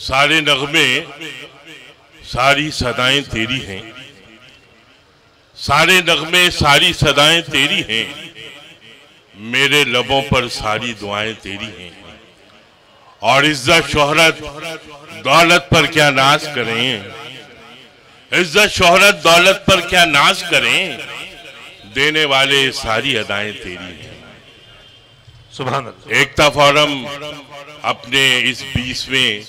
सारे नगमे सारी सदाएं तेरी हैं, सारे नगमे सारी सदाएं तेरी हैं, मेरे लबों पर सारी दुआएं तेरी हैं। और इज्जत शोहरत दौलत पर क्या नाज करें, इज्जत शोहरत दौलत पर क्या नाज करें, देने वाले सारी अदाएं तेरी हैं। सुभान अल्लाह। एकता फोरम अपने इस 20वें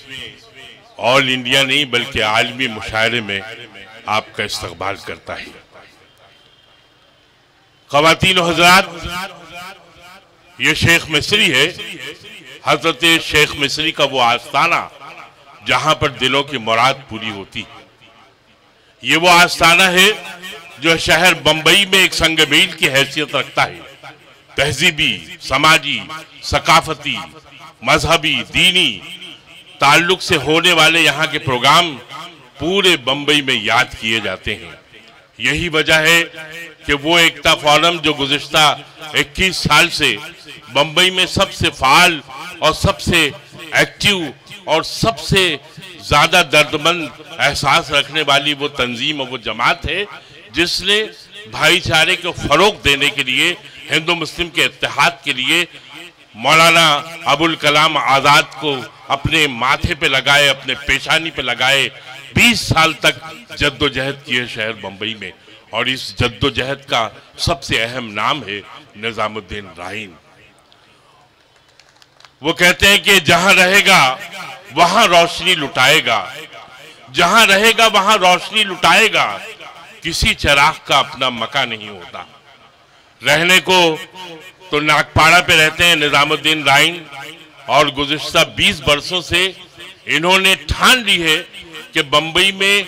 ऑल इंडिया नहीं बल्कि आलमी मुशायरे में आपका इस्तकबाल करता है। ख़वातीन हज़रात, ये शेख मिस्री है, हजरत शेख मिस्री का वो आस्थाना जहां पर दिलों की मुराद पूरी होती है। ये वो आस्थाना है जो शहर बंबई में एक संगमील की हैसियत रखता है। तहजीबी, समाजी, सकाफती, मजहबी, दीनी ताल्लुक से होने वाले यहाँ के प्रोग्राम पूरे बंबई में याद किए जाते हैं। यही वजह है कि वो एकता फोरम जो गुज़िश्ता 21 साल से बंबई में सबसे फाल और सबसे एक्टिव और सबसे ज़्यादा दर्दमंद एहसास रखने वाली वो तंजीम और वो जमात है जिसने भाईचारे को फ़रोग देने के लिए, हिंदू मुस्लिम के इत्तेहाद के लिए मौलाना अबुल कलाम आज़ाद को अपने माथे पे लगाए, अपने पेशानी पे लगाए, 20 साल तक जद्दोजहद किए शहर बंबई में। और इस जद्दोजहद का सबसे अहम नाम है निज़ामुद्दीन राइन। वो कहते हैं कि जहां रहेगा वहां रोशनी लुटाएगा, जहां रहेगा वहां रोशनी लुटाएगा, किसी चिराग का अपना मका नहीं होता। रहने को तो नागपाड़ा पे रहते हैं निज़ामुद्दीन राइन, और गुज़िश्ता 20 वर्षों से इन्होंने ठान ली है कि बंबई में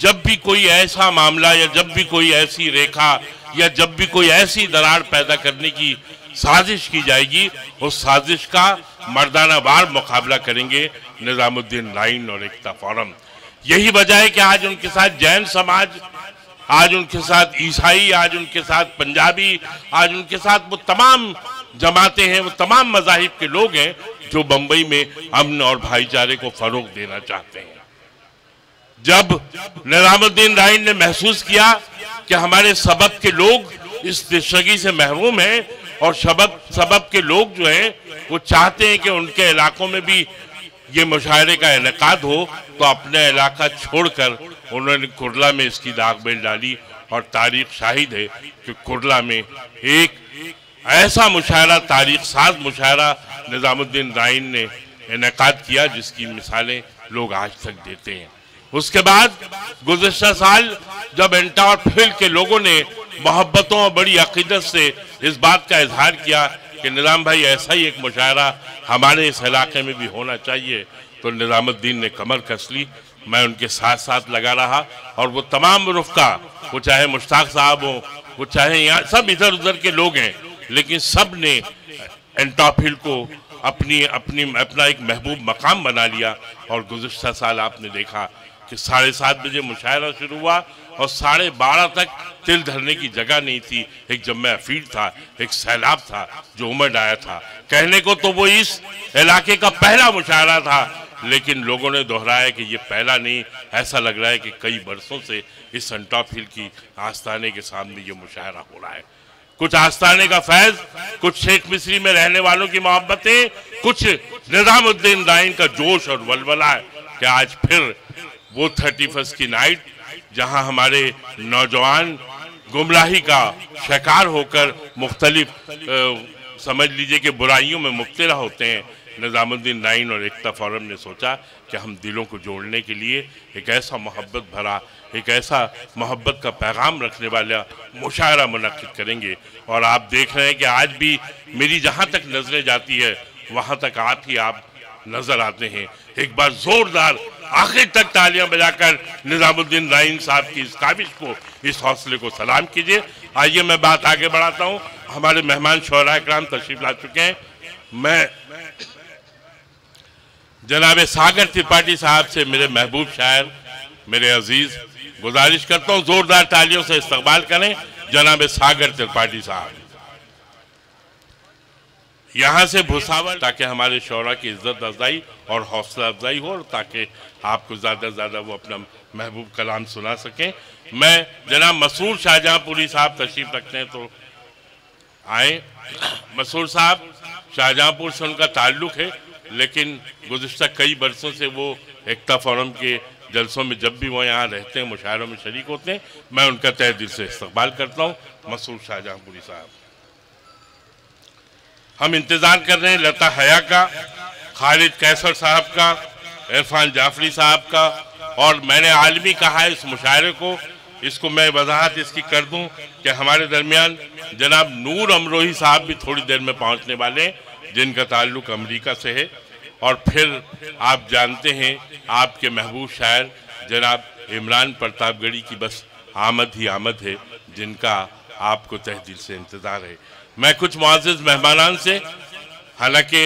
जब भी कोई ऐसा मामला या जब भी कोई ऐसी रेखा या जब भी कोई ऐसी दरार पैदा करने की साजिश की जाएगी, उस साजिश का मर्दाना वार मुकाबला करेंगे निज़ामुद्दीन राइन और एकता फोरम। यही वजह है कि आज उनके साथ जैन समाज, आज उनके साथ ईसाई, आज उनके साथ पंजाबी, आज उनके साथ वो तमाम जमातें हैं, वो तमाम मज़ाहिब के लोग हैं जो बंबई में अमन और भाईचारे को फरोग देना चाहते हैं। जब निज़ामुद्दीन राइन ने महसूस किया कि हमारे सबब के लोग इस दिशगी से महरूम हैं और सबब के लोग जो हैं वो चाहते हैं कि उनके इलाकों में भी ये मुशायरे का इनेकाद हो, तो अपना इलाका छोड़कर उन्होंने कुर्ला में इसकी दागबेल डाली। और तारीख शाहिद है कि कुर्ला में एक ऐसा मुशायरा, तारीख साज मुशायरा निज़ामुद्दीन राइन ने इनेकाद किया जिसकी मिसालें लोग आज तक देते हैं। उसके बाद गुज़िश्ता साल जब एंटा और फिल के लोगों ने मोहब्बतों और बड़ी अकीदत से इस बात का इजहार किया कि निज़ाम भाई ऐसा ही एक मुशायरा हमारे इस इलाके में भी होना चाहिए, तो निज़ामुद्दीन ने कमर कस ली। मैं उनके साथ साथ लगा रहा और वो तमाम रुफ़का, वो चाहे मुश्ताक साहब हो, वो चाहे यहाँ सब इधर उधर के लोग हैं, लेकिन सब ने एंटॉफिल को अपना एक महबूब मकाम बना लिया। और गुज़िश्ता साल आपने देखा कि 7:30 बजे मुशायरा शुरू हुआ और 12:30 तक तिल धरने की जगह नहीं थी। एक जम्मे अफीर था, एक सैलाब था जो उमड़ आया था। कहने को तो वो इस इलाके का पहला मुशायरा था, लेकिन लोगों ने दोहराया कि ये पहला नहीं, ऐसा लग रहा है कि कई बरसों से इस एंटॉफिल की आस्थाने के सामने ये मुशायरा हो रहा है। कुछ आस्थाने का फैज, कुछ शेख मिस्री में रहने वालों की मोहब्बतें, कुछ निज़ामुद्दीन राइन का जोश और वलवला है कि आज फिर वो 31 की नाइट जहां हमारे नौजवान गुमराही का शिकार होकर मुख्तलिफ समझ लीजिए कि बुराइयों में मुब्तला होते हैं। निज़ामुद्दीन राइन और एकता फोरम ने सोचा कि हम दिलों को जोड़ने के लिए एक ऐसा मोहब्बत भरा, एक ऐसा मोहब्बत का पैगाम रखने वाला मुशायरा मुनक्किद करेंगे। और आप देख रहे हैं कि आज भी मेरी जहाँ तक नज़रें जाती है वहाँ तक आप नज़र आते हैं। एक बार ज़ोरदार आखिर तक तालियां बजाकर निज़ामुद्दीन राइन साहब की इस काविश को, इस हौसले को सलाम कीजिए। आइए मैं बात आगे बढ़ाता हूँ। हमारे मेहमान शोहरा इकराम तशरीफ ला चुके हैं। मैं जनाब सागर त्रिपाठी साहब से, मेरे महबूब शायर, मेरे अजीज, गुजारिश करता हूँ जोरदार तालियों से इस्तकबाल करें जनाब सागर त्रिपाठी साहब। यहाँ से भुसावल, ताकि हमारे शौरा की इज्जत अफजाई और हौसला अफजाई हो और ताकि आपको ज़्यादा से ज़्यादा वो अपना महबूब कलाम सुना सकें। मैं जनाब मसूर शाहजहाँपुरी साहब तशरीफ रखते हैं तो आए। मसूर साहब शाहजहाँपुर से उनका ताल्लुक़ है, लेकिन गुज़िश्ता कई बरसों से वो एकता फोरम के जलसों में जब भी वो यहाँ रहते हैं, मुशायरों में शरीक होते हैं। मैं उनका तहे दिल से इस्तकबाल करता हूँ। मसूर शाहजहाँपुरी साहब, हम इंतज़ार कर रहे हैं लता हया का, खालिद कैसर साहब का, इरफान जाफरी साहब का। और मैंने आलमी कहा है इस मुशायरे को, इसको मैं वजाहत इसकी कर दूं कि हमारे दरमियान जनाब नूर अमरोही साहब भी थोड़ी देर में पहुंचने वाले हैं, जिनका ताल्लुक अमेरिका से है। और फिर आप जानते हैं आपके महबूब शायर जनाब इमरान प्रतापगढ़ी की बस आमद ही आमद है, जिनका आपको तहे दिल से इंतज़ार है। मैं कुछ मुअज़्ज़िज़ मेहमानान से, हालांकि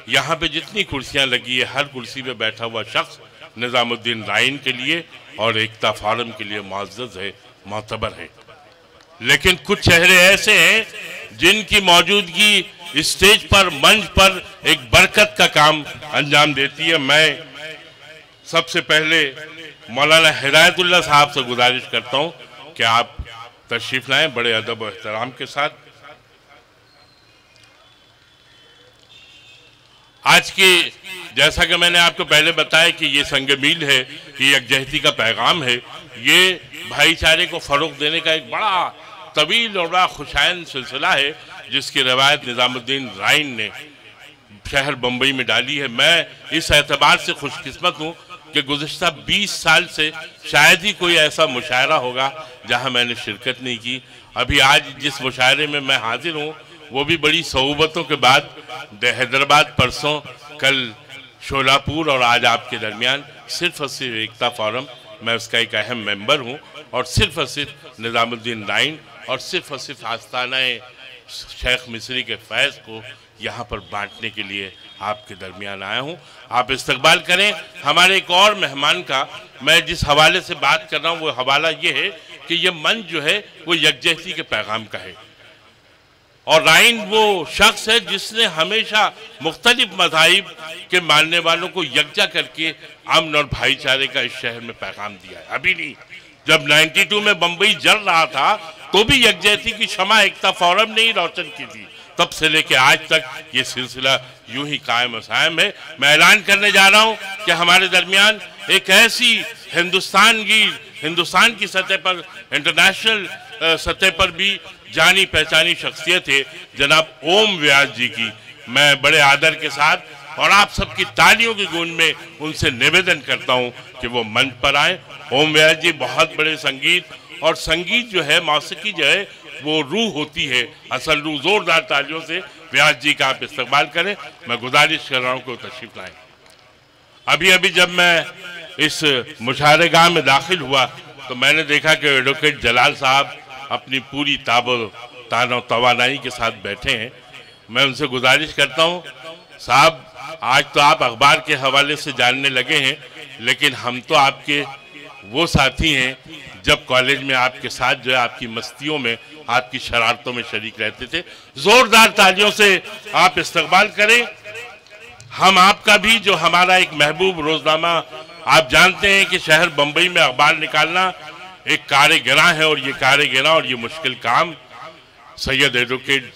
यहाँ पे जितनी कुर्सियाँ लगी है हर कुर्सी पे बैठा हुआ शख्स निज़ामुद्दीन राइन के लिए और एकता फोरम के लिए मुअज़्ज़ज़ है, मोतबर है, लेकिन कुछ चेहरे ऐसे हैं जिनकी मौजूदगी स्टेज पर, मंच पर एक बरकत का काम अंजाम देती है। मैं सबसे पहले मौलाना हिदायतुल्लाह साहब से गुजारिश करता हूँ कि आप तशरीफ लाएं बड़े अदब और एहतराम के साथ। आज की, जैसा कि मैंने आपको पहले बताया कि ये संग मील है, ये यकजहती का पैगाम है, ये भाईचारे को फ़रोग़ देने का एक बड़ा तवील और बड़ा खुशाइन सिलसिला है, जिसकी रवायत निज़ामुद्दीन राइन ने शहर बम्बई में डाली है। मैं इस एतबार से खुशकिस्मत हूँ कि गुज़िश्ता 20 साल से शायद ही कोई ऐसा मुशायरा होगा जहाँ मैंने शिरकत नहीं की। अभी आज जिस मुशायरे में मैं हाजिर हूँ वो भी बड़ी सऊबतों के बाद, हैदराबाद परसों, कल शोलापुर और आज आपके दरमियान सिर्फ और सिर्फ एकता फोरम, मैं उसका एक अहम मेंबर हूं और सिर्फ निज़ामुद्दीन राइन और सिर्फ आस्ताना शेख मिस्री के फैज़ को यहाँ पर बांटने के लिए आपके दरमियान आया हूँ। आप इस्तकबाल करें हमारे एक और मेहमान का। मैं जिस हवाले से बात कर रहा हूँ वो हवाला ये है कि ये मंच जो है वो यकजहती के पैगाम का है और राइन वो शख्स है जिसने हमेशा मुख्तलिफ मज़ाहिब के मानने वालों को यकजा करके अमन और भाईचारे का इस शहर में पैगाम दिया है। अभी नहीं, जब 92 में बम्बई जल रहा था तो भी यकजहती की शमा एकता फोरम ने ही रोशन की थी। तब से लेके आज तक ये सिलसिला यूं ही कायम सायम है। मैं ऐलान करने जा रहा हूं कि हमारे दरमियान एक ऐसी हिंदुस्तान की सतह पर, इंटरनेशनल सतह पर भी जानी पहचानी शख्सियत है जनाब ओम व्यास जी की। मैं बड़े आदर के साथ और आप सबकी तालियों की गूंज में उनसे निवेदन करता हूं कि वो मंच पर आए। ओम व्यास जी बहुत बड़े संगीत, और संगीत जो है, मौसीकी जो है, वो रूह होती है, असल रूह। जोरदार तालियों से व्यास जी का आप इस्तकबाल करें। मैं गुजारिश कर रहा हूँ कि तशरीफ लाएं। अभी अभी जब मैं इस मुशायरेगाह में दाखिल हुआ तो मैंने देखा कि एडवोकेट जलाल साहब अपनी पूरी तवानाई के साथ बैठे हैं। मैं उनसे गुजारिश करता हूं, साहब आज तो आप अखबार के हवाले से जानने लगे हैं, लेकिन हम तो आपके वो साथी हैं जब कॉलेज में आपके साथ जो है आपकी मस्तियों में, आपकी शरारतों में शरीक रहते थे। जोरदार तालियों से आप इस्तकबाल करें। हम आपका भी, जो हमारा एक महबूब रोजनामा, आप जानते हैं कि शहर बम्बई में अखबार निकालना एक कारेगिरां है और ये कारेगिरां और ये मुश्किल काम सैयद एडवोकेट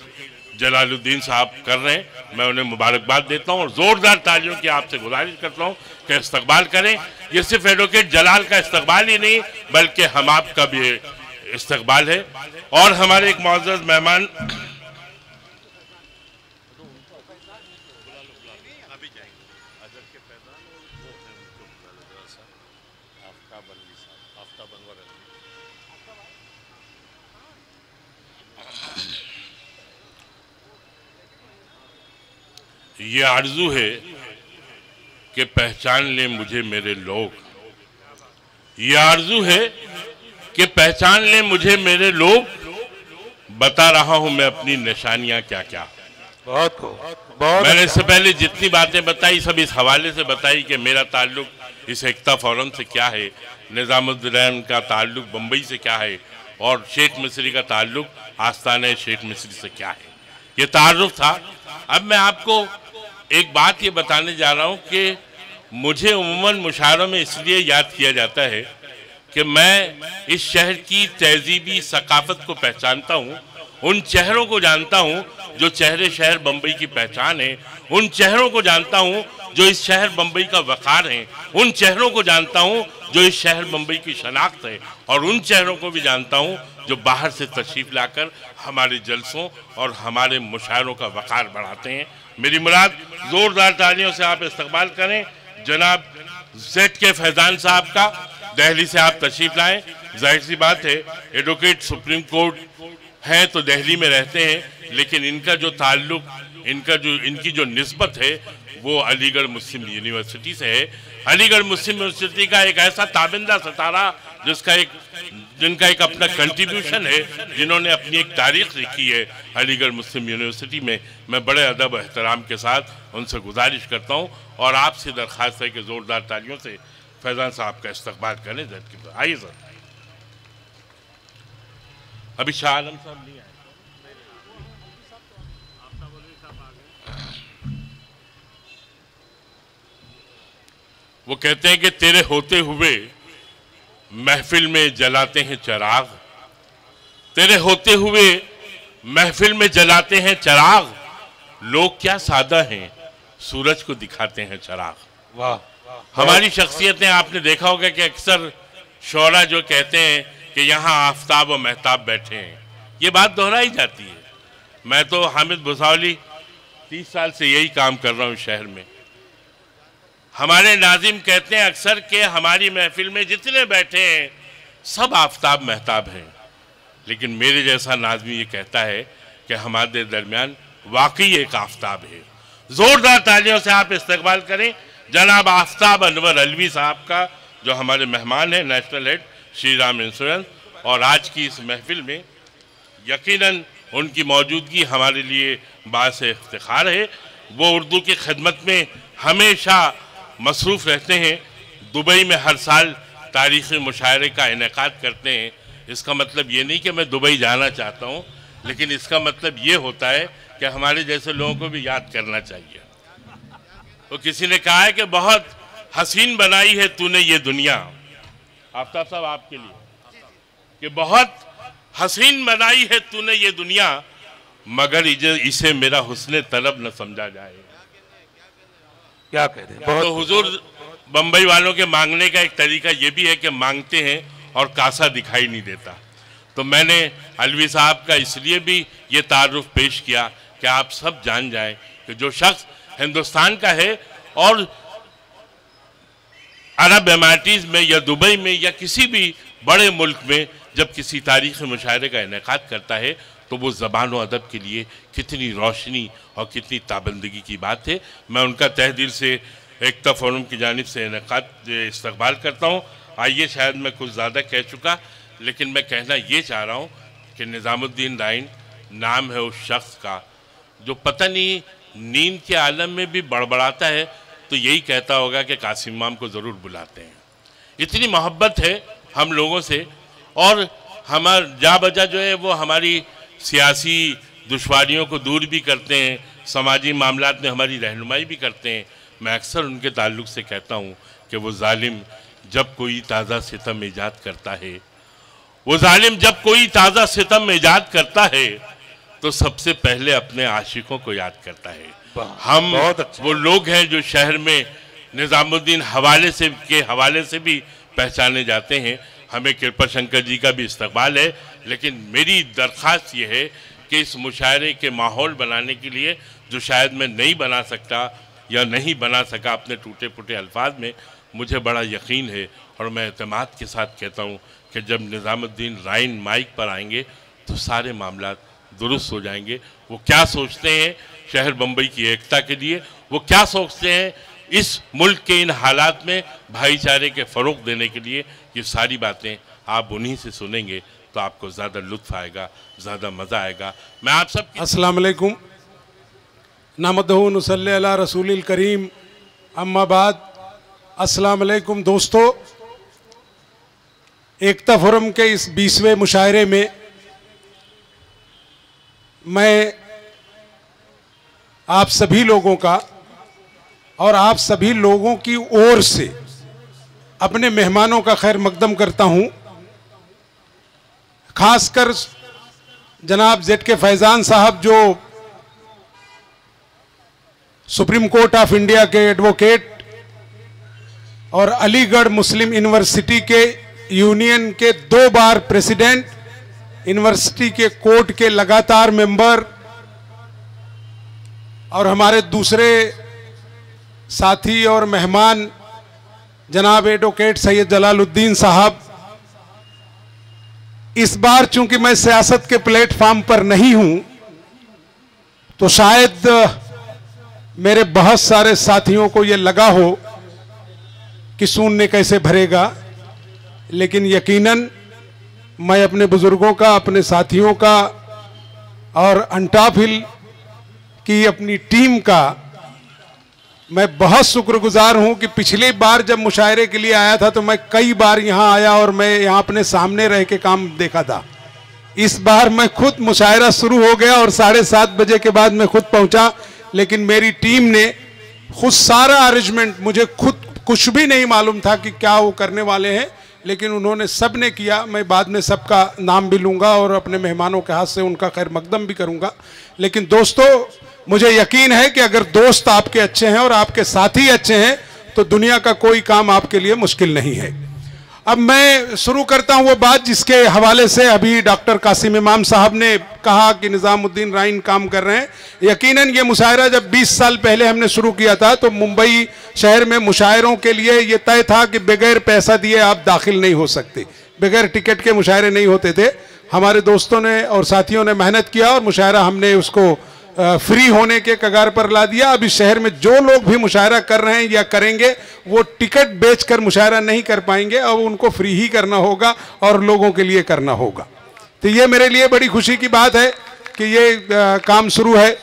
जलालुद्दीन साहब कर रहे हैं। मैं उन्हें मुबारकबाद देता हूं और जोरदार तालियों की आपसे गुजारिश करता हूं कि इस्तकबाल करें। ये सिर्फ एडवोकेट जलाल का इस्तकबाल ही नहीं बल्कि हम आपका भी इस्तकबाल है। और हमारे एक मुअज़्ज़ज़ मेहमान ये आरज़ू है कि पहचान ले मुझे मेरे लोग, ये आरज़ू है कि पहचान ले मुझे मेरे लोग, बता रहा हूं मैं अपनी निशानियां क्या क्या। बहुत मैंने इससे पहले जितनी बातें बताई सब इस हवाले से बताई कि मेरा ताल्लुक इस एकता फोरम से क्या है, निज़ामुद्दीन का ताल्लुक बम्बई से क्या है और शेख मिस्री का ताल्लुक आस्ताना शेख मिस्री से क्या है। ये तारुफ था। अब मैं आपको एक बात ये बताने जा रहा हूं कि मुझे उम्मन मुशायरों में इसलिए याद किया जाता है कि मैं इस शहर की तहजीबी सकाफत को पहचानता हूं, उन चेहरों को जानता हूं जो चेहरे शहर बम्बई की पहचान है, उन चेहरों को जानता हूं जो इस शहर बम्बई का वक़ार है, उन चेहरों को जानता हूं जो इस शहर बम्बई की शनाख्त है, और उन चेहरों को भी जानता हूं जो बाहर से तशरीफ़ लाकर हमारे जलसों और हमारे मुशायरों का वक़ार बढ़ाते हैं। मेरी मुराद ज़ोरदार तालियों से आप इस्तकबाल करें जनाब ZK फैज़ान साहब का। दिल्ली से आप तशरीफ़ लाएँ, जाहिर सी बात है एडवोकेट सुप्रीम कोर्ट हैं तो दिल्ली में रहते हैं, लेकिन इनका जो ताल्लुक, इनकी जो निस्बत है वो अलीगढ़ मुस्लिम यूनिवर्सिटी से है। अलीगढ़ मुस्लिम यूनिवर्सिटी का एक ऐसा ताबिंदा सितारा जिनका एक अपना कंट्रीब्यूशन है, जिन्होंने अपनी एक तारीख लिखी है अलीगढ़ मुस्लिम यूनिवर्सिटी में। मैं बड़े अदब और एहतराम के साथ उनसे गुजारिश करता हूँ और आपसे दरख्वास्त है कि ज़ोरदार तालियों से फैज़ान साहब का इस्तकबाल करें। आइए सर। अभी शाह आलम साहब नहीं आए। वो कहते हैं कि तेरे होते हुए महफिल में जलाते हैं चिराग, तेरे होते हुए महफिल में जलाते हैं चिराग, लोग क्या सादा हैं सूरज को दिखाते हैं चिराग। वाह। हमारी शख्सियतें आपने देखा होगा कि अक्सर शौरा जो कहते हैं कि यहाँ आफताब और महताब बैठे हैं, ये बात दोहराई जाती है। मैं तो हामिद भुसावली 30 साल से यही काम कर रहा हूँ शहर में। हमारे नाजिम कहते हैं अक्सर कि हमारी महफिल में जितने बैठे हैं सब आफताब महताब हैं, लेकिन मेरे जैसा नाज़मी ये कहता है कि हमारे दरमियान वाकई एक आफताब है। ज़ोरदार तालियों से आप इस्तकबाल करें जनाब आफ्ताब अनवर अलवी साहब का, जो हमारे मेहमान हैं, national head Shri Ram insurance. और आज की इस महफिल में यकीनन उनकी मौजूदगी हमारे लिए बाइस इफ्तिखार है। वो उर्दू की खिदमत में हमेशा मसरूफ़ रहते हैं। दुबई में हर साल तारीख़ी मुशायरे का इनेकाद करते हैं। इसका मतलब ये नहीं कि मैं दुबई जाना चाहता हूँ, लेकिन इसका मतलब ये होता है कि हमारे जैसे लोगों को भी याद करना चाहिए। तो किसी ने कहा है कि बहुत हसीन बनाई है तूने ये दुनिया, आफ्ताब साहब आपके लिए, कि बहुत हसीन बनाई है तूने ये दुनिया, मगर इसे मेरा हुस्ने तलब न समझा जाए। क्या कह रहे हैं? तो हुजूर बम्बई वालों के मांगने का एक तरीका ये भी है कि मांगते हैं और कासा दिखाई नहीं देता। तो मैंने अलवी साहब का इसलिए भी ये तारुफ पेश किया कि आप सब जान जाएं कि जो शख्स हिंदुस्तान का है और अरब एमिरेट्स में या दुबई में या किसी भी बड़े मुल्क में जब किसी तारीख़ी मुशायरे का इनेकाद करता है तो वो ज़बान व अदब के लिए कितनी रोशनी और कितनी ताबंदगी की बात है। मैं उनका तहे दिल से एकता फोरम की जानिब से इनेकाद इस्तकबाल करता हूँ। आइए, शायद मैं कुछ ज़्यादा कह चुका, लेकिन मैं कहना ये चाह रहा हूँ कि निज़ामुद्दीन राइन नाम है उस शख्स का जो पता नहीं नींद के आलम में भी बड़बड़ाता है तो यही कहता होगा कि कासिम इमाम को ज़रूर बुलाते हैं। इतनी मोहब्बत है हम लोगों से, और हमार जा बजा जो है वो हमारी सियासी दुश्वारियों को दूर भी करते हैं, समाजी मामलात में हमारी रहनुमाई भी करते हैं। मैं अक्सर उनके ताल्लुक़ से कहता हूँ कि वो जालिम जब कोई ताज़ा सितम ईजाद करता है, वो जालिम जब कोई ताज़ा सितम ईजाद करता है तो सबसे पहले अपने आशिकों को याद करता है। हम वो लोग हैं जो शहर में निज़ामुद्दीन के हवाले से भी पहचाने जाते हैं। हमें कृपा शंकर जी का भी इस्तकबाल है, लेकिन मेरी दरख्वास्त ये है कि इस मुशायरे के माहौल बनाने के लिए, जो शायद मैं नहीं बना सकता या नहीं बना सका अपने टूटे फूटे अल्फाज में, मुझे बड़ा यकीन है और मैं एतमाद के साथ कहता हूँ कि जब निज़ामुद्दीन राइन माइक पर आएंगे तो सारे मामलात दुरुस्त हो जाएंगे। वो क्या सोचते हैं शहर बम्बई की एकता के लिए, वो क्या सोचते हैं इस मुल्क के इन हालात में भाईचारे के फ़रोग़ देने के लिए, ये सारी बातें आप उन्हीं से सुनेंगे तो आपको ज़्यादा लुत्फ़ आएगा, ज़्यादा मज़ा आएगा। मैं आप सब अस्सलाम वालेकुम, नहमदुहु नुसल्ली अला रसूलिल करीम, अम्मा बाद। अस्सलाम वालेकुम दोस्तों, एकता फोरम के इस 20वें मुशायरे में मैं आप सभी लोगों का और आप सभी लोगों की ओर से अपने मेहमानों का खैर मकदम करता हूं। खासकर जनाब ZK फैजान साहब जो सुप्रीम कोर्ट ऑफ इंडिया के एडवोकेट और अलीगढ़ मुस्लिम यूनिवर्सिटी के यूनियन के 2 बार प्रेसिडेंट, यूनिवर्सिटी के कोर्ट के लगातार मेंबर, और हमारे दूसरे साथी और मेहमान जनाब एडवोकेट सैयद जलालुद्दीन साहब। इस बार चूंकि मैं सियासत के प्लेटफॉर्म पर नहीं हूं तो शायद मेरे बहुत सारे साथियों को यह लगा हो कि शून्य कैसे भरेगा, लेकिन यकीनन मैं अपने बुजुर्गों का, अपने साथियों का और अनटॉप हिल की अपनी टीम का मैं बहुत शुक्रगुजार हूं कि पिछली बार जब मुशायरे के लिए आया था तो मैं कई बार यहां आया और मैं यहां अपने सामने रह के काम देखा था। इस बार मैं खुद मुशायरा शुरू हो गया और 7:30 बजे के बाद मैं खुद पहुंचा, लेकिन मेरी टीम ने खुद सारा अरेंजमेंट, मुझे खुद कुछ भी नहीं मालूम था कि क्या वो करने वाले हैं, लेकिन उन्होंने सब ने किया। मैं बाद में सबका नाम भी लूंगा और अपने मेहमानों के हाथ से उनका खैर मकदम भी करूंगा। लेकिन दोस्तों, मुझे यकीन है कि अगर दोस्त आपके अच्छे हैं और आपके साथी अच्छे हैं तो दुनिया का कोई काम आपके लिए मुश्किल नहीं है। अब मैं शुरू करता हूं वो बात जिसके हवाले से अभी डॉक्टर कासिम इमाम साहब ने कहा कि निजामुद्दीन राइन काम कर रहे हैं। यकीनन ये मुशायरा जब 20 साल पहले हमने शुरू किया था तो मुंबई शहर में मुशायरों के लिए ये तय था कि बगैर पैसा दिए आप दाखिल नहीं हो सकते, बगैर टिकट के मुशायरे नहीं होते थे। हमारे दोस्तों ने और साथियों ने मेहनत किया और मुशायरा हमने उसको फ्री होने के कगार पर ला दिया। अब इस शहर में जो लोग भी मुशायरा कर रहे हैं या करेंगे वो टिकट बेचकर मुशायरा नहीं कर पाएंगे, अब उनको फ्री ही करना होगा और लोगों के लिए करना होगा। तो ये मेरे लिए बड़ी खुशी की बात है कि ये काम शुरू है।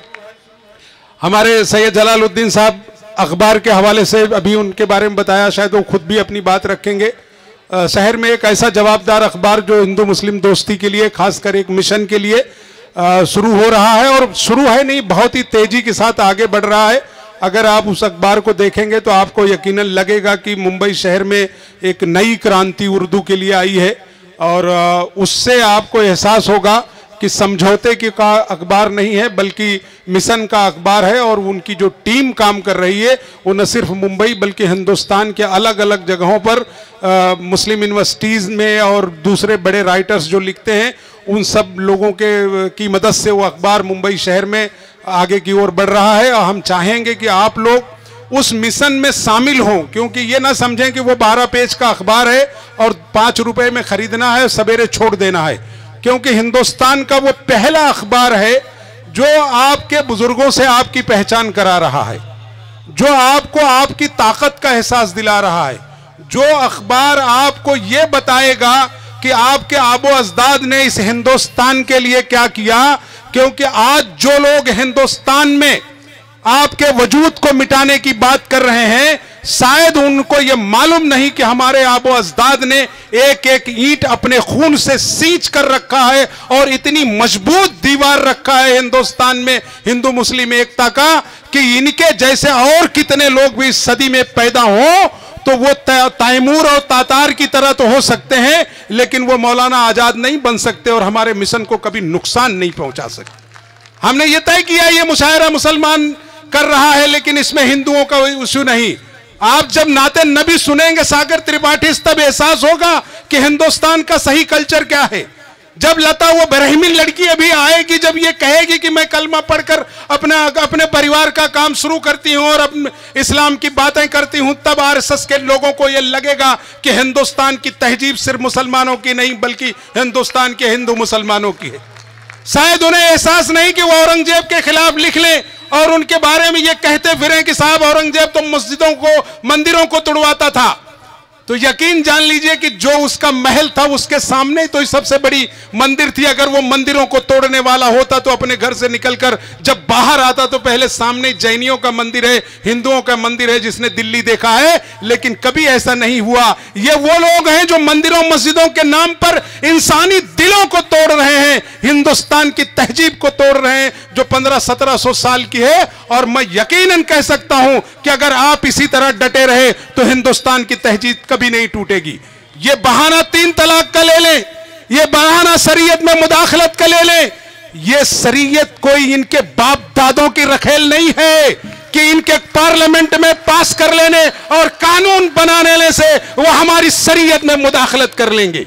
हमारे सैयद जलालुद्दीन साहब अखबार के हवाले से अभी उनके बारे में बताया, शायद वो खुद भी अपनी बात रखेंगे। शहर में एक ऐसा जवाबदार अखबार जो हिंदू मुस्लिम दोस्ती के लिए, खासकर एक मिशन के लिए शुरू हो रहा है, और शुरू है नहीं, बहुत ही तेजी के साथ आगे बढ़ रहा है। अगर आप उस अखबार को देखेंगे तो आपको यकीनन लगेगा कि मुंबई शहर में एक नई क्रांति उर्दू के लिए आई है, और उससे आपको एहसास होगा कि समझौते की का अखबार नहीं है बल्कि मिशन का अखबार है। और उनकी जो टीम काम कर रही है वो न सिर्फ मुंबई बल्कि हिंदुस्तान के अलग अलग जगहों पर मुस्लिम यूनिवर्सिटीज़ में और दूसरे बड़े राइटर्स जो लिखते हैं उन सब लोगों की मदद से वो अखबार मुंबई शहर में आगे की ओर बढ़ रहा है। और हम चाहेंगे कि आप लोग उस मिशन में शामिल हों, क्योंकि ये ना समझें कि वो 12 पेज का अखबार है और 5 रुपए में खरीदना है, सवेरे छोड़ देना है। क्योंकि हिंदुस्तान का वो पहला अखबार है जो आपके बुजुर्गों से आपकी पहचान करा रहा है, जो आपको आपकी ताकत का एहसास दिला रहा है, जो अखबार आपको ये बताएगा कि आपके आबो अजदाद ने इस हिंदुस्तान के लिए क्या किया। क्योंकि आज जो लोग हिंदुस्तान में आपके वजूद को मिटाने की बात कर रहे हैं, शायद उनको यह मालूम नहीं कि हमारे आबो अजदाद ने एक एक ईंट अपने खून से सींच कर रखा है और इतनी मजबूत दीवार रखा है हिंदुस्तान में हिंदू मुस्लिम एकता का कि इनके जैसे और कितने लोग भी इस सदी में पैदा हो तो वो तैमूर और तातार की तरह तो हो सकते हैं, लेकिन वो मौलाना आजाद नहीं बन सकते और हमारे मिशन को कभी नुकसान नहीं पहुंचा सकते। हमने ये तय किया ये मुशायरा मुसलमान कर रहा है, लेकिन इसमें हिंदुओं का इश्यू नहीं। आप जब नाते नबी सुनेंगे सागर त्रिपाठी तब एहसास होगा कि हिंदुस्तान का सही कल्चर क्या है। जब लता वो बरहमीन लड़की अभी आएगी, जब ये कहेगी कि मैं कलमा पढ़कर अपने परिवार का काम शुरू करती हूं और अपने इस्लाम की बातें करती हूं, तब आरएसएस के लोगों को ये लगेगा कि हिंदुस्तान की तहजीब सिर्फ मुसलमानों की नहीं बल्कि हिंदुस्तान के हिंदू मुसलमानों की है। शायद उन्हें एहसास नहीं कि वो औरंगजेब के खिलाफ लिख लें और उनके बारे में ये कहते फिरें कि साहब औरंगजेब तो मस्जिदों को, मंदिरों को तोड़वाता था। तो यकीन जान लीजिए कि जो उसका महल था उसके सामने तो सबसे बड़ी मंदिर थी। अगर वो मंदिरों को तोड़ने वाला होता तो अपने घर से निकलकर जब बाहर आता तो पहले सामने जैनियों का मंदिर है, हिंदुओं का मंदिर है, जिसने दिल्ली देखा है, लेकिन कभी ऐसा नहीं हुआ। ये वो लोग हैं जो मंदिरों मस्जिदों के नाम पर इंसानी दिलों को तोड़ रहे हैं, हिंदुस्तान की तहजीब को तोड़ रहे हैं जो 1500-1700 साल की है। और मैं यकीनन कह सकता हूं कि अगर आप इसी तरह डटे रहे तो हिंदुस्तान की तहजीब कभी नहीं टूटेगी। ये बहाना 3 तलाक का ले लें, ये बहाना शरीयत में मुदाखलत का ले लें, ये शरीयत कोई इनके बाप दादों की रखेल नहीं है कि इनके पार्लियामेंट में पास कर लेने और कानून बनाने से वो हमारी शरीयत में मुदाखलत कर लेंगे।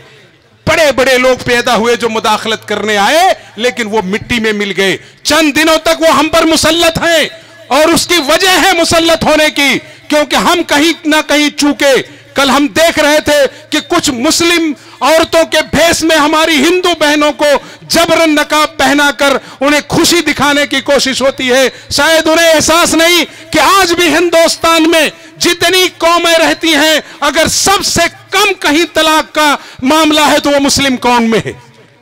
बड़े बड़े लोग पैदा हुए जो मुदाखलत करने आए, लेकिन वो मिट्टी में मिल गए। चंद दिनों तक वो हम पर मुसल्लत हैं और उसकी वजह है मुसल्लत होने की, क्योंकि हम कहीं ना कहीं चूके। कल हम देख रहे थे कि कुछ मुस्लिम औरतों के भेष में हमारी हिंदू बहनों को जबरन नकाब पहनाकर उन्हें खुशी दिखाने की कोशिश होती है। शायद उन्हें एहसास नहीं कि आज भी हिंदुस्तान में जितनी कौमें रहती हैं, अगर सबसे कम कहीं तलाक का मामला है तो वो मुस्लिम कौम में है।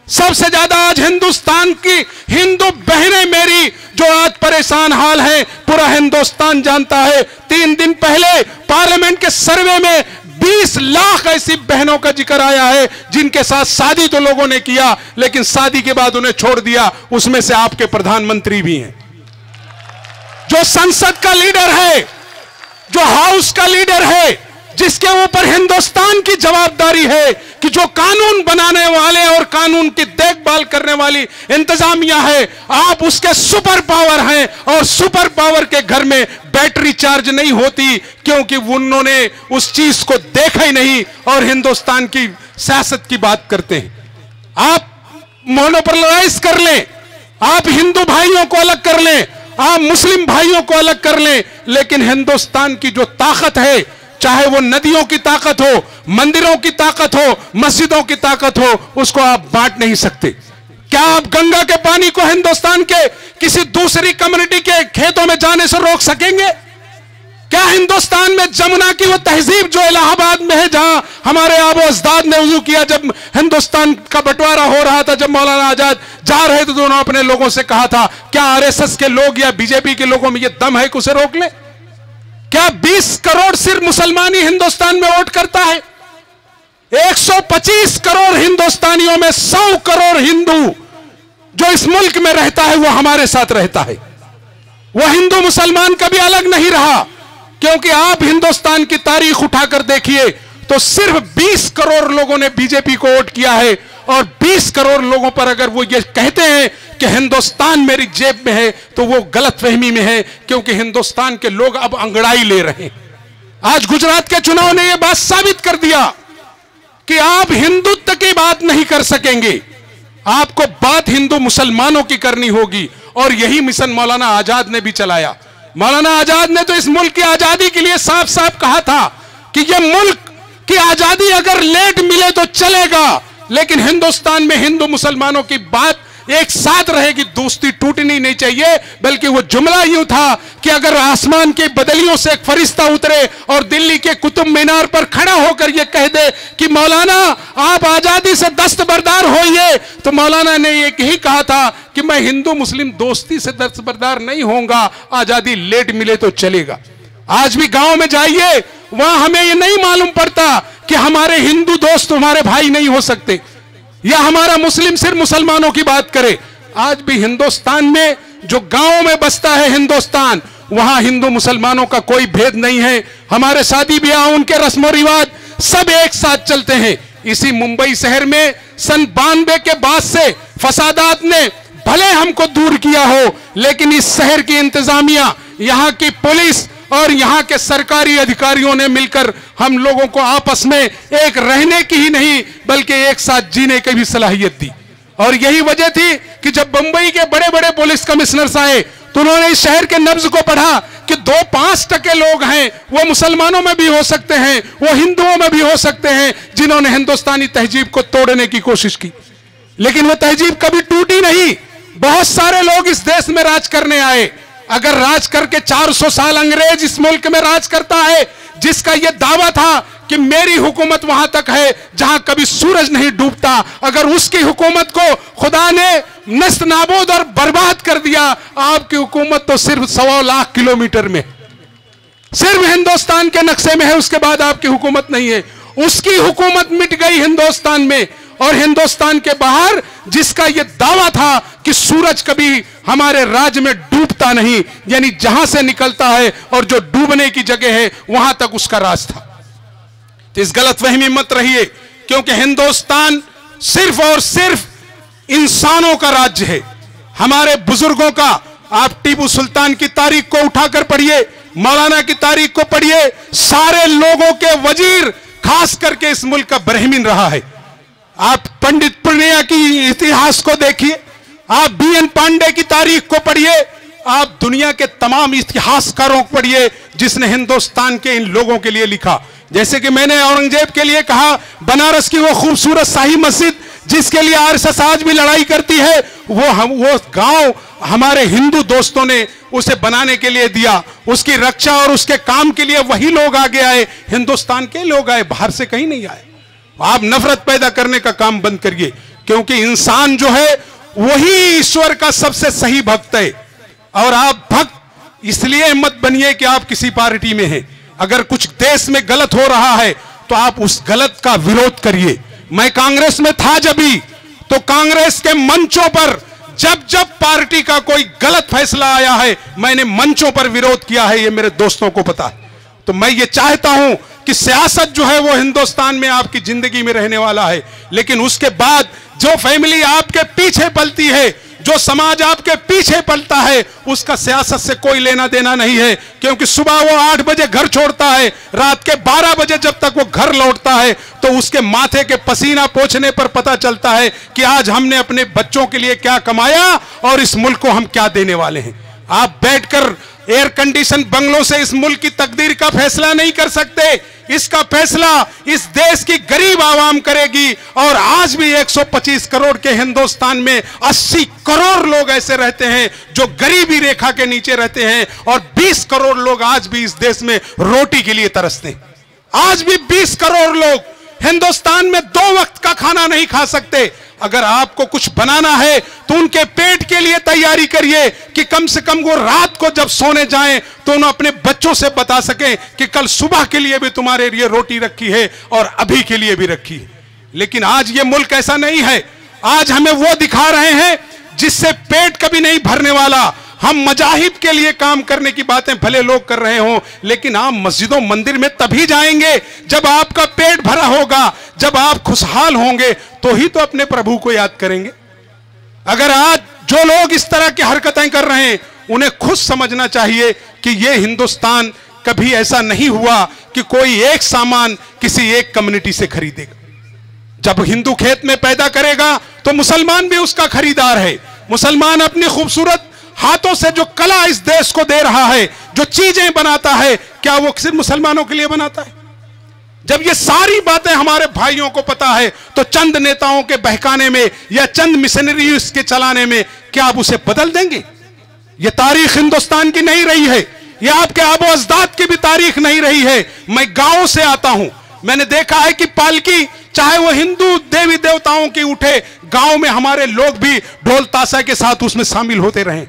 सबसे ज्यादा आज हिंदुस्तान की हिंदू बहनें मेरी जो आज परेशान हाल है, पूरा हिंदुस्तान जानता है। 3 दिन पहले पार्लियामेंट के सर्वे में 20 लाख ऐसी बहनों का जिक्र आया है जिनके साथ शादी तो लोगों ने किया, लेकिन शादी के बाद उन्हें छोड़ दिया। उसमें से आपके प्रधानमंत्री भी हैं, जो संसद का लीडर है, जो हाउस का लीडर है, जिसके ऊपर हिंदुस्तान की जवाबदारी है कि जो कानून बनाने वाले और कानून की देखभाल करने वाली इंतजामिया है, आप उसके सुपर पावर हैं। और सुपर पावर के घर में बैटरी चार्ज नहीं होती, क्योंकि उन्होंने उस चीज को देखा ही नहीं और हिंदुस्तान की सियासत की बात करते हैं। आप मोनोपोलाइज कर लें, आप हिंदू भाइयों को अलग कर लें, आप मुस्लिम भाइयों को अलग कर लें, लेकिन हिंदुस्तान की जो ताकत है, चाहे वो नदियों की ताकत हो, मंदिरों की ताकत हो, मस्जिदों की ताकत हो, उसको आप बांट नहीं सकते। क्या आप गंगा के पानी को हिंदुस्तान के किसी दूसरी कम्युनिटी के खेतों में जाने से रोक सकेंगे? क्या हिंदुस्तान में जमुना की वो तहजीब जो इलाहाबाद में है, जहां हमारे आबो अजदाद ने वुजू किया, जब हिंदुस्तान का बंटवारा हो रहा था, जब मौलाना आजाद जा रहे थे तो उन्होंने अपने लोगों से कहा था, क्या आरएसएस के लोग या बीजेपी के लोगों में यह दम है कि उसे रोक ले? क्या 20 करोड़ सिर्फ मुसलमान ही हिंदुस्तान में वोट करता है? 125 करोड़ हिंदुस्तानियों में 100 करोड़ हिंदू जो इस मुल्क में रहता है वो हमारे साथ रहता है। वो हिंदू मुसलमान कभी अलग नहीं रहा, क्योंकि आप हिंदुस्तान की तारीख उठाकर देखिए तो सिर्फ 20 करोड़ लोगों ने बीजेपी को वोट किया है। और 20 करोड़ लोगों पर अगर वो ये कहते हैं कि हिंदुस्तान मेरी जेब में है, तो वो गलतफहमी में है, क्योंकि हिंदुस्तान के लोग अब अंगड़ाई ले रहे हैं। आज गुजरात के चुनाव ने यह बात साबित कर दिया कि आप हिंदुत्व की बात नहीं कर सकेंगे, आपको बात हिंदू मुसलमानों की करनी होगी। और यही मिशन मौलाना आजाद ने भी चलाया। मौलाना आजाद ने तो इस मुल्क की आजादी के लिए साफ साफ कहा था कि यह मुल्क की आजादी अगर लेट मिले तो चलेगा, लेकिन हिंदुस्तान में हिंदू मुसलमानों की बात एक साथ रहेगी, दोस्ती टूटनी नहीं चाहिए। बल्कि वो जुमला यूं था कि अगर आसमान की बदलियों से एक फरिश्ता उतरे और दिल्ली के कुतुब मीनार पर खड़ा होकर ये कह दे कि मौलाना आप आजादी से दस्तबरदार होइए, तो मौलाना ने यही कहा था कि मैं हिंदू मुस्लिम दोस्ती से दस्तबरदार नहीं होऊंगा, आजादी लेट मिले तो चलेगा। आज भी गांव में जाइए, वहां हमें ये नहीं मालूम पड़ता कि हमारे हिंदू दोस्त हमारे भाई नहीं हो सकते, या हमारा मुस्लिम सिर्फ मुसलमानों की बात करे। आज भी हिंदुस्तान में जो गांवों में बसता है हिंदुस्तान, वहां हिंदू मुसलमानों का कोई भेद नहीं है। हमारे शादी ब्याह, उनके रस्म रिवाज सब एक साथ चलते हैं। इसी मुंबई शहर में सन 92 के बाद से फसादात ने भले हमको दूर किया हो, लेकिन इस शहर की इंतजामिया, यहाँ की पुलिस और यहाँ के सरकारी अधिकारियों ने मिलकर हम लोगों को आपस में एक रहने की ही नहीं बल्कि एक साथ जीने की भी सलाहियत दी। और यही वजह थी कि जब बंबई के बड़े बड़े पुलिस कमिश्नर्स आए तो उन्होंने इस शहर के नब्ज को पढ़ा कि 2-5% लोग हैं, वो मुसलमानों में भी हो सकते हैं, वो हिंदुओं में भी हो सकते हैं, जिन्होंने हिंदुस्तानी तहजीब को तोड़ने की कोशिश की, लेकिन वो तहजीब कभी टूटी नहीं। बहुत सारे लोग इस देश में राज करने आए। अगर राज करके 400 साल अंग्रेज इस मुल्क में राज करता है, जिसका यह दावा था कि मेरी हुकूमत वहां तक है जहां कभी सूरज नहीं डूबता। अगर उसकी हुकूमत को खुदा ने नस्त नाबूद और बर्बाद कर दिया, आपकी हुकूमत तो सिर्फ 1.25 लाख किलोमीटर में, सिर्फ हिंदुस्तान के नक्शे में है, उसके बाद आपकी हुकूमत नहीं है। उसकी हुकूमत मिट गई हिंदुस्तान में, और हिंदुस्तान के बाहर जिसका यह दावा था कि सूरज कभी हमारे राज्य में डूबता नहीं, यानी जहां से निकलता है और जो डूबने की जगह है वहां तक उसका राज था। तो इस गलतफहमी मत रहिए, क्योंकि हिंदुस्तान सिर्फ और सिर्फ इंसानों का राज्य है, हमारे बुजुर्गों का। आप टीपू सुल्तान की तारीख को उठाकर पढ़िए, मौलाना की तारीख को पढ़िए, सारे लोगों के वजीर खास करके इस मुल्क का ब्राह्मण रहा है। आप पंडित पूर्णिया की इतिहास को देखिए, आप बीएन पांडे की तारीख को पढ़िए, आप दुनिया के तमाम इतिहासकारों को पढ़िए जिसने हिंदुस्तान के इन लोगों के लिए लिखा। जैसे कि मैंने औरंगजेब के लिए कहा, बनारस की वो खूबसूरत शाही मस्जिद जिसके लिए आरएसएस आज भी लड़ाई करती है, वो गांव हमारे हिंदू दोस्तों ने उसे बनाने के लिए दिया। उसकी रक्षा और उसके काम के लिए वही लोग आगे आए, हिंदुस्तान के लोग आए, बाहर से कहीं नहीं आए। आप नफरत पैदा करने का काम बंद करिए, क्योंकि इंसान जो है वही ईश्वर का सबसे सही भक्त है। और आप भक्त इसलिए मत बनिए कि आप किसी पार्टी में हैं। अगर कुछ देश में गलत हो रहा है तो आप उस गलत का विरोध करिए। मैं कांग्रेस में था जब भी, तो कांग्रेस के मंचों पर जब जब पार्टी का कोई गलत फैसला आया है, मैंने मंचों पर विरोध किया है, ये मेरे दोस्तों को पता है। तो मैं ये चाहता हूं कि सियासत जो है वो हिंदुस्तान में आपकी जिंदगी में रहने वाला है, लेकिन उसके बाद जो फैमिली आपके पीछे पलती है, जो समाज आपके पीछे पलता है, उसका सियासत से कोई लेना देना नहीं है। क्योंकि सुबह वो 8 बजे घर छोड़ता है, रात के 12 बजे जब तक वो घर लौटता है तो उसके माथे के पसीना पोंछने पर पता चलता है कि आज हमने अपने बच्चों के लिए क्या कमाया और इस मुल्क को हम क्या देने वाले हैं। आप बैठकर एयर कंडीशन बंगलों से इस मुल्क की तकदीर का फैसला नहीं कर सकते। इसका फैसला इस देश की गरीब आवाम करेगी। और आज भी 125 करोड़ के हिंदुस्तान में 80 करोड़ लोग ऐसे रहते हैं जो गरीबी रेखा के नीचे रहते हैं, और 20 करोड़ लोग आज भी इस देश में रोटी के लिए तरसते हैं। आज भी 20 करोड़ लोग हिंदुस्तान में 2 वक्त का खाना नहीं खा सकते। अगर आपको कुछ बनाना है तो उनके पेट के लिए तैयारी करिए कि कम से कम वो रात को जब सोने जाएं तो उन्हें अपने बच्चों से बता सकें कि कल सुबह के लिए भी तुम्हारे लिए रोटी रखी है और अभी के लिए भी रखी है। लेकिन आज ये मुल्क ऐसा नहीं है। आज हमें वो दिखा रहे हैं जिससे पेट कभी नहीं भरने वाला। हम मजाहिब के लिए काम करने की बातें भले लोग कर रहे हों, लेकिन आप मस्जिदों मंदिर में तभी जाएंगे जब आपका पेट भरा होगा, जब आप खुशहाल होंगे, तो ही तो अपने प्रभु को याद करेंगे। अगर आज जो लोग इस तरह की हरकतें कर रहे हैं, उन्हें खुद समझना चाहिए कि यह हिंदुस्तान कभी ऐसा नहीं हुआ कि कोई एक सामान किसी एक कम्युनिटी से खरीदेगा। जब हिंदू खेत में पैदा करेगा तो मुसलमान भी उसका खरीदार है। मुसलमान अपनी खूबसूरत हाथों से जो कला इस देश को दे रहा है, जो चीजें बनाता है, क्या वो सिर्फ मुसलमानों के लिए बनाता है? जब ये सारी बातें हमारे भाइयों को पता है, तो चंद नेताओं के बहकाने में या चंद मिशनरीज के चलाने में क्या आप उसे बदल देंगे? ये तारीख हिंदुस्तान की नहीं रही है, ये आपके आबो अजदाद की भी तारीख नहीं रही है। मैं गांव से आता हूं, मैंने देखा है कि पालकी चाहे वो हिंदू देवी देवताओं की उठे, गांव में हमारे लोग भी ढोल ताशा के साथ उसमें शामिल होते रहे।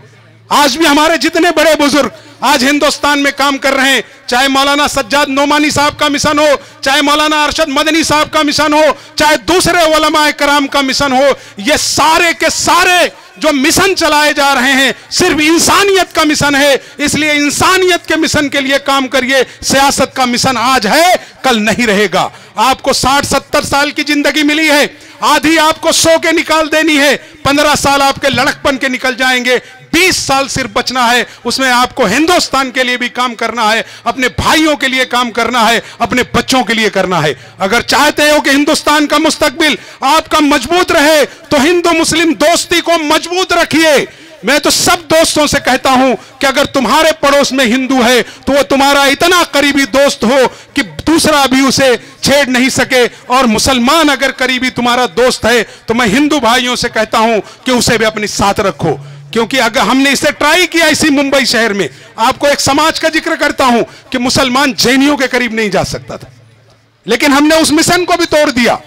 आज भी हमारे जितने बड़े बुजुर्ग आज हिंदुस्तान में काम कर रहे हैं, चाहे मौलाना सज्जाद नोमानी साहब का मिशन हो, चाहे मौलाना अरशद मदनी साहब का मिशन हो, चाहे दूसरे उलमाए कराम का मिशन हो, ये सारे के सारे जो मिशन चलाए जा रहे हैं सिर्फ इंसानियत का मिशन है। इसलिए इंसानियत के मिशन के लिए काम करिए। सियासत का मिशन आज है, कल नहीं रहेगा। आपको 60-70 साल की जिंदगी मिली है, आधी आपको सो के निकाल देनी है, 15 साल आपके लड़कपन के निकल जाएंगे, 20 साल सिर्फ बचना है। उसमें आपको हिंदुस्तान के लिए भी काम करना है, अपने भाइयों के लिए काम करना है, अपने बच्चों के लिए करना है। अगर चाहते हो कि हिंदुस्तान का मुस्तकबिल आपका मजबूत रहे तो हिंदू मुस्लिम दोस्ती को मजबूत रखिए। मैं तो सब दोस्तों से कहता हूं कि अगर तुम्हारे पड़ोस में हिंदू है तो वो तुम्हारा इतना करीबी दोस्त हो कि दूसरा भी उसे छेड़ नहीं सके, और मुसलमान अगर करीबी तुम्हारा दोस्त है तो मैं हिंदू भाइयों से कहता हूं कि उसे भी अपने साथ रखो। क्योंकि अगर हमने इसे ट्राई किया इसी मुंबई शहर में, आपको एक समाज का जिक्र करता हूं कि मुसलमान जैनियों के करीब नहीं जा सकता था, लेकिन हमने उस मिशन को भी तोड़ दिया।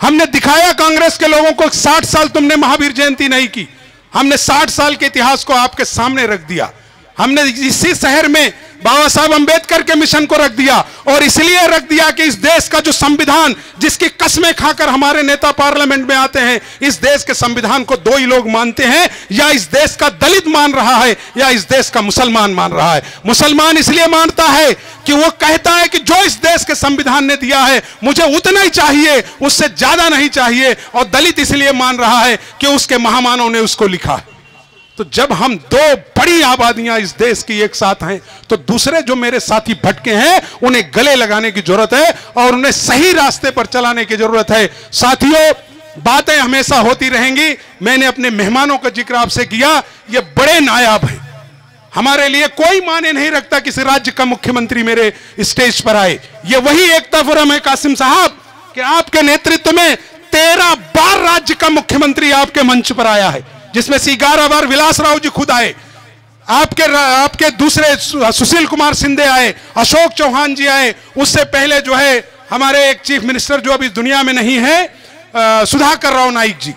हमने दिखाया कांग्रेस के लोगों को 60 साल तुमने महावीर जयंती नहीं की, हमने 60 साल के इतिहास को आपके सामने रख दिया। हमने इसी शहर में बाबा साहब अंबेडकर के मिशन को रख दिया, और इसलिए रख दिया कि इस देश का जो संविधान, जिसकी कस्में खाकर हमारे नेता पार्लियामेंट में आते हैं, इस देश के संविधान को दो ही लोग मानते हैं, या इस देश का दलित मान रहा है या इस देश का मुसलमान मान रहा है। मुसलमान इसलिए मानता है कि वो कहता है कि जो इस देश के संविधान ने दिया है मुझे उतना ही चाहिए, उससे ज्यादा नहीं चाहिए, और दलित इसलिए मान रहा है कि उसके महामानव ने उसको लिखा है। तो जब हम दो बड़ी आबादियां इस देश की एक साथ हैं, तो दूसरे जो मेरे साथी भटके हैं उन्हें गले लगाने की जरूरत है और उन्हें सही रास्ते पर चलाने की जरूरत है। साथियों, बातें हमेशा होती रहेंगी। मैंने अपने मेहमानों का जिक्र आपसे किया, ये बड़े नायाब हैं। हमारे लिए कोई माने नहीं रखता किसी राज्य का मुख्यमंत्री मेरे स्टेज पर आए। ये वही एकता फोरम है कासिम साहब कि आपके नेतृत्व में 13 बार राज्य का मुख्यमंत्री आपके मंच पर आया है, जिसमें से 11 बार विलासराव जी खुद आए, आपके दूसरे सुशील कुमार शिंदे आए, अशोक चौहान जी आए, उससे पहले जो है हमारे एक चीफ मिनिस्टर जो अभी दुनिया में नहीं है, सुधाकर राव नाइक जी,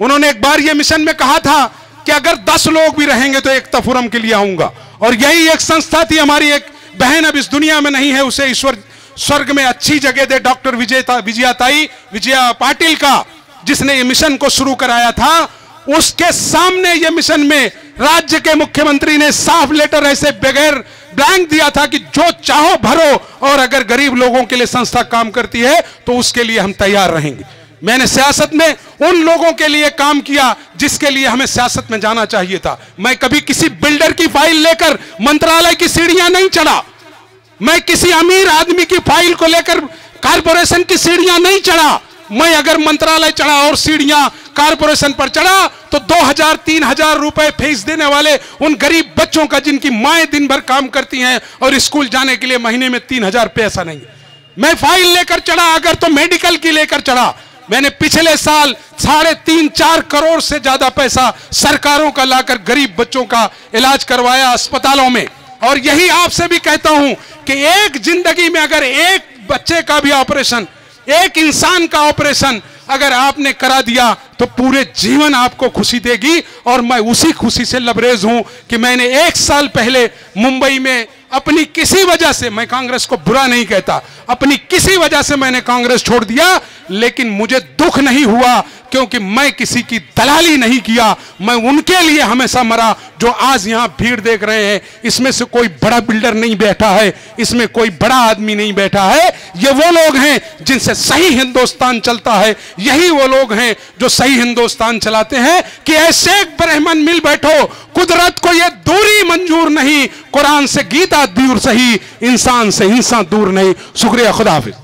उन्होंने एक बार ये मिशन में कहा था कि अगर 10 लोग भी रहेंगे तो एकता फोरम के लिए आऊंगा। और यही एक संस्था थी, हमारी एक बहन अब इस दुनिया में नहीं है, उसे ईश्वर स्वर्ग में अच्छी जगह दे, डॉक्टर विजया पाटिल का, जिसने ये मिशन को शुरू कराया था। उसके सामने ये मिशन में राज्य के मुख्यमंत्री ने साफ लेटर ऐसे बगैर ब्लैंक दिया था कि जो चाहो भरो, और अगर गरीब लोगों के लिए संस्था काम करती है तो उसके लिए हम तैयार रहेंगे। मैंने सियासत में उन लोगों के लिए काम किया जिसके लिए हमें सियासत में जाना चाहिए था। मैं कभी किसी बिल्डर की फाइल लेकर मंत्रालय की सीढ़ियां नहीं चढ़ा, मैं किसी अमीर आदमी की फाइल को लेकर कारपोरेशन की सीढ़ियां नहीं चढ़ा। मैं अगर मंत्रालय चढ़ा और सीढ़ियां कारपोरेशन पर चढ़ा तो 2000-3000 रुपए फीस देने वाले उन गरीब बच्चों का, जिनकी माएं दिन भर काम करती हैं और स्कूल जाने के लिए महीने में 3000 पैसा नहीं, मैं फाइल लेकर चढ़ा। अगर तो मेडिकल की लेकर चढ़ा, मैंने पिछले साल 3.5-4 करोड़ से ज्यादा पैसा सरकारों का लाकर गरीब बच्चों का इलाज करवाया अस्पतालों में। और यही आपसे भी कहता हूं कि एक जिंदगी में अगर एक बच्चे का भी ऑपरेशन, एक इंसान का ऑपरेशन अगर आपने करा दिया तो पूरे जीवन आपको खुशी देगी। और मैं उसी खुशी से लबरेज हूं कि मैंने 1 साल पहले मुंबई में अपनी किसी वजह से, मैं कांग्रेस को बुरा नहीं कहता, अपनी किसी वजह से मैंने कांग्रेस छोड़ दिया, लेकिन मुझे दुख नहीं हुआ क्योंकि मैं किसी की दलाली नहीं किया। मैं उनके लिए हमेशा मरा जो आज यहां भीड़ देख रहे हैं। इसमें से कोई बड़ा बिल्डर नहीं बैठा है, इसमें कोई बड़ा आदमी नहीं बैठा है। ये वो लोग हैं जिनसे सही हिंदुस्तान चलता है, यही वो लोग हैं जो सही हिंदुस्तान चलाते हैं। कि ऐसे एक ब्राह्मण मिल बैठो, कुदरत को ये दूरी मंजूर नहीं, कुरान से गीता दूर सही, इंसान से हिंसा दूर नहीं। शुक्रिया, खुदा हाफिज।